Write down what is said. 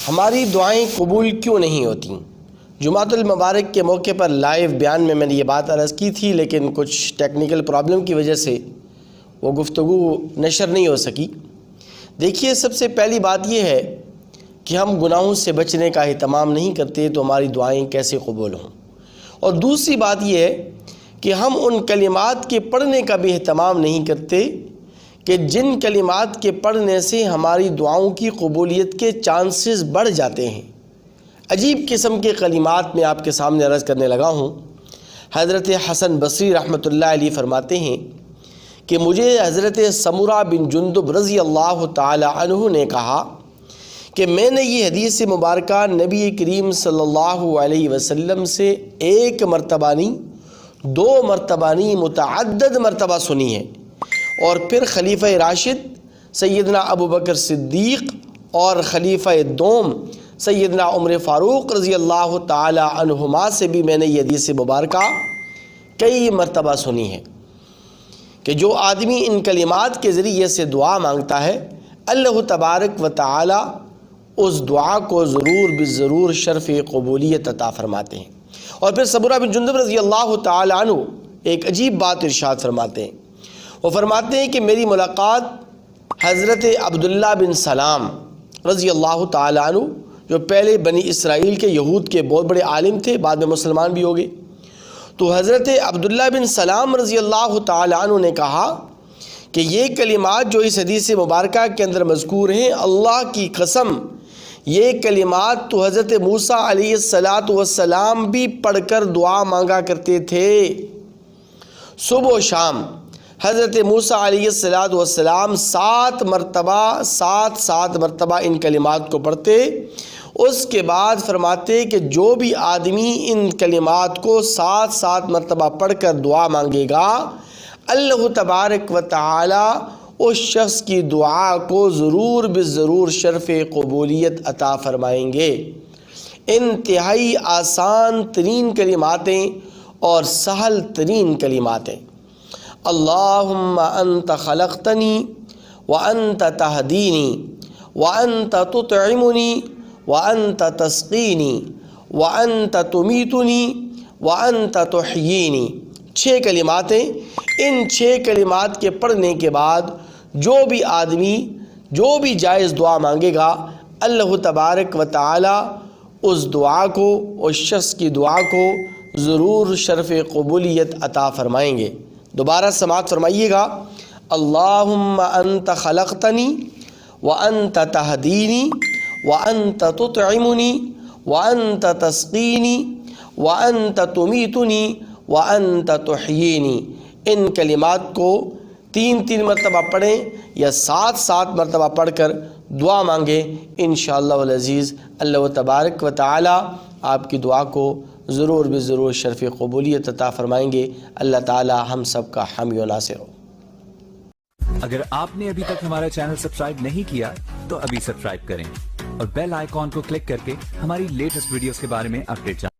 ہماری دعائیں قبول کیوں نہیں ہوتی؟ جمعۃ المبارک کے موقع پر لائیو بیان میں نے یہ بات عرض کی تھی، لیکن کچھ ٹیکنیکل پرابلم کی وجہ سے وہ گفتگو نشر نہیں ہو سکی۔ دیکھیے، سب سے پہلی بات یہ ہے کہ ہم گناہوں سے بچنے کا اہتمام نہیں کرتے تو ہماری دعائیں کیسے قبول ہوں، اور دوسری بات یہ ہے کہ ہم ان کلمات کے پڑھنے کا بھی اہتمام نہیں کرتے کہ جن کلمات کے پڑھنے سے ہماری دعاؤں کی قبولیت کے چانسز بڑھ جاتے ہیں۔ عجیب قسم کے کلمات میں آپ کے سامنے عرض کرنے لگا ہوں۔ حضرت حسن بصری رحمۃ اللہ علیہ فرماتے ہیں کہ مجھے حضرت سمرہ بن جندب رضی اللہ تعالی عنہ نے کہا کہ میں نے یہ حدیث مبارکہ نبی کریم صلی اللہ علیہ وسلم سے ایک مرتبہ نہیں، دو مرتبہ نہیں، متعدد مرتبہ سنی ہے، اور پھر خلیفہ راشد سیدنا ابو بکر صدیق اور خلیفہ دوم سیدنا عمر فاروق رضی اللہ تعالی عنہما سے بھی میں نے یہ حدیث مبارکہ کئی مرتبہ سنی ہے کہ جو آدمی ان کلمات کے ذریعے سے دعا مانگتا ہے، اللہ تبارک و تعالی اس دعا کو ضرور بالضرور شرف قبولیت عطا فرماتے ہیں۔ اور پھر سمرہ بن جندب رضی اللہ تعالی عنہ ایک عجیب بات ارشاد فرماتے ہیں۔ وہ فرماتے ہیں کہ میری ملاقات حضرت عبداللہ بن سلام رضی اللہ تعالی عنہ، جو پہلے بنی اسرائیل کے یہود کے بہت بڑے عالم تھے، بعد میں مسلمان بھی ہو گئے، تو حضرت عبداللہ بن سلام رضی اللہ تعالی عنہ نے کہا کہ یہ کلمات جو اس حدیث مبارکہ کے اندر مذکور ہیں، اللہ کی قسم یہ کلمات تو حضرت موسیٰ علیہ السلام بھی پڑھ کر دعا مانگا کرتے تھے۔ صبح و شام حضرت موسیٰ علیہ السلام سات مرتبہ ان کلمات کو پڑھتے۔ اس کے بعد فرماتے کہ جو بھی آدمی ان کلمات کو سات مرتبہ پڑھ کر دعا مانگے گا، اللہ تبارک و تعالی اس شخص کی دعا کو ضرور بالضرور شرف قبولیت عطا فرمائیں گے۔ انتہائی آسان ترین کلماتیں اور سہل ترین کلماتیں۔ اللہم انت خلقتنی وانت تہدینی وانت تطعمنی وانت تسقینی وانت تمیتنی وانت تحیینی۔ 6 کلماتیں۔ ان 6 کلمات کے پڑھنے کے بعد جو بھی آدمی جو بھی جائز دعا مانگے گا، اللہ تبارک و تعالی اس دعا کو، اس شخص کی دعا کو ضرور شرف قبولیت عطا فرمائیں گے۔ دوبارہ سماعت فرمائیے گا۔ اللہم انت خلقتنی وانت تہدینی وانت تطعمنی وانت تسقینی وانت تمیتنی وانت تحیینی۔ ان کلمات کو 3 مرتبہ پڑھیں یا 7 مرتبہ پڑھ کر دعا مانگیں۔ انشاءاللہ العزیز اللہ تبارک و تعالی آپ کی دعا کو ضرور بالضرور شرف قبولیت عطا فرمائیں گے۔ اللہ تعالی ہم سب کا حامی و ناصر ہو۔ اگر آپ نے ابھی تک ہمارا چینل سبسکرائب نہیں کیا تو ابھی سبسکرائب کریں اور بیل آئیکن کو کلک کر کے ہماری لیٹسٹ ویڈیوز کے بارے میں اپڈیٹ جانیں۔